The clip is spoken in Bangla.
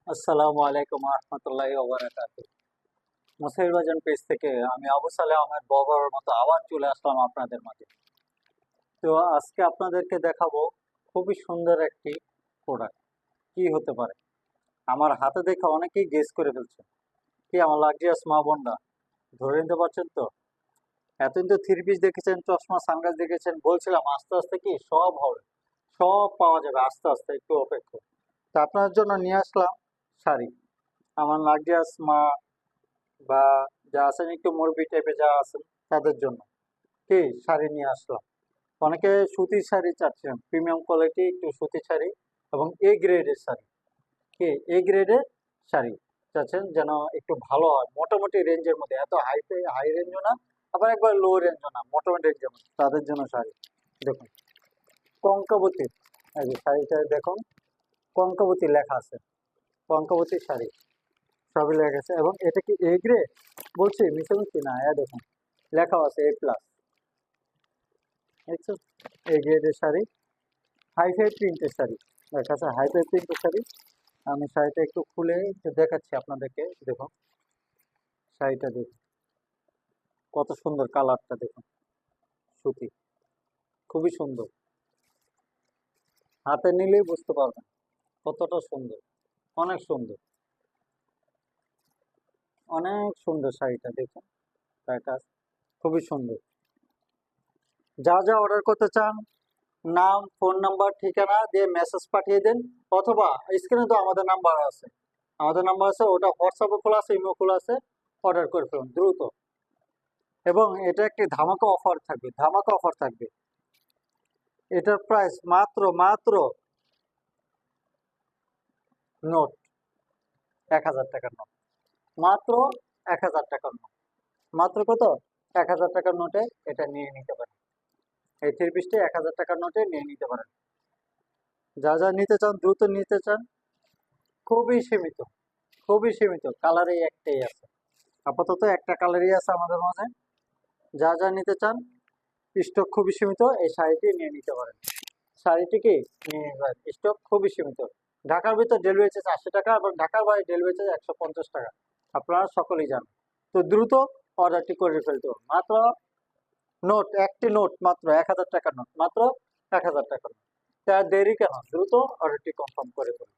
আসসালামু আলাইকুম রহমতুল্লাহি ওয়া বারাকাতুহু। মুসাইর বাজান পেজ থেকে আমি আবু সালেহ আহমেদ বরাবরের মতো আবার চলে আসলাম আপনাদের মাঝে। তো আজকে আপনাদেরকে দেখাবো খুবই সুন্দর একটি প্রোডাক্ট। কি হতে পারে? আমার হাতে দেখে অনেকেই গেস করে ফেলছে। কি আমার লাক্সারিয়াস মা বোনরা ধরে নিতে পারছেন তো? এতদিন তো থ্রি পিস দেখেছেন, চশমা, সানগ্লাস দেখেছেন, বলছিলাম আস্তে আস্তে কি সব হবে, সব পাওয়া যাবে আস্তে আস্তে, একটু অপেক্ষা। তো আপনার জন্য নিয়ে আসলাম শাড়ি। আমার লাক্সারিয়াস মা বা যা আছেন একটু মুরব্বি টাইপের যা আছেন তাদের জন্য কি শাড়ি নিয়ে আসলাম। অনেকে সুতির শাড়ি চাচ্ছেন, প্রিমিয়াম কোয়ালিটি একটু সুতির শাড়ি এবং এ গ্রেডের শাড়ি। কি এ গ্রেডের শাড়ি চাচ্ছেন যেন একটু ভালো হয়, মোটামুটি রেঞ্জের মধ্যে, এত হাই রেঞ্জও না আবার একবার লো রেঞ্জও না, মোটামুটি রেঞ্জের মধ্যে তাদের জন্য শাড়ি। দেখুন কঙ্কাবতী, এই যে শাড়িটা দেখুন, কঙ্কাবতী লেখা আছে, কঙ্কাবতী শাড়ি সবই লেখা আছে। এবং এটা কি এ গ্রেড বলছি, মিশামিশি না, দেখুন লেখা আছে A+। দেখছো, এই গ্রেডের শাড়ি, হাইফাই প্রিন্টের শাড়ি লেখা আছে, হাইফাই প্রিন্টের শাড়ি। আমি শাড়িটা একটু খুলে একটু দেখাচ্ছি আপনাদেরকে। দেখুন শাড়িটা দেখুন, কত সুন্দর কালারটা দেখুন, সুতি, খুবই সুন্দর। হাতে নিলেই বুঝতে পারবেন কতটা সুন্দর, অনেক সুন্দর, অনেক সুন্দর শাড়িটা দেখুন, শাড়িটা খুবই সুন্দর। যা যা অর্ডার করতে চান, নাম, ফোন নাম্বার, ঠিকানা দিয়ে মেসেজ পাঠিয়ে দেন, অথবা স্ক্রিনে তো আমাদের নাম্বার আছে, ওটা হোয়াটসঅ্যাপে খোলা আছে, ইমো খোলা আছে, অর্ডার করে ফেলুন দ্রুত। এবং এটা একটি ধামাকা অফার থাকবে, ধামাকা অফার থাকবে। এটার প্রাইস মাত্র মাত্র নোট 1000 টাকার নোট, মাত্র 1000 টাকার নোট, মাত্র কত, 1000 টাকার নোটে এটা নিয়ে নিতে পারেন। এই থ্রি পিসটি 1000 টাকার নোটে নিয়ে নিতে পারেন। যা যা নিতে চান দ্রুত নিতে চান, খুবই সীমিত, খুবই সীমিত কালার, এই একটাই আছে আপাতত, একটা কালারই আছে আমাদের মাঝে। যা যা নিতে চান, স্টক খুবই সীমিত, এই শাড়িটি নিয়ে নিতে পারেন। শাড়িটি কি নিয়ে নেবেন, স্টক খুবই সীমিত। ঢাকার ভিতর ডেলিভারি চার্জ 80 টাকা এবং ঢাকার বাইরে ডেলিভারি চার্জ 150 টাকা, আপনারা সকলেই জানেন। তো দ্রুত অর্ডারটি করে ফেলতে হবে। মাত্র নোট, একটি নোট মাত্র 1000 টাকার নোট, মাত্র 1000 টাকার নোট। তার দেরি কেন, দ্রুত অর্ডারটি কনফার্ম করে ফেলুন।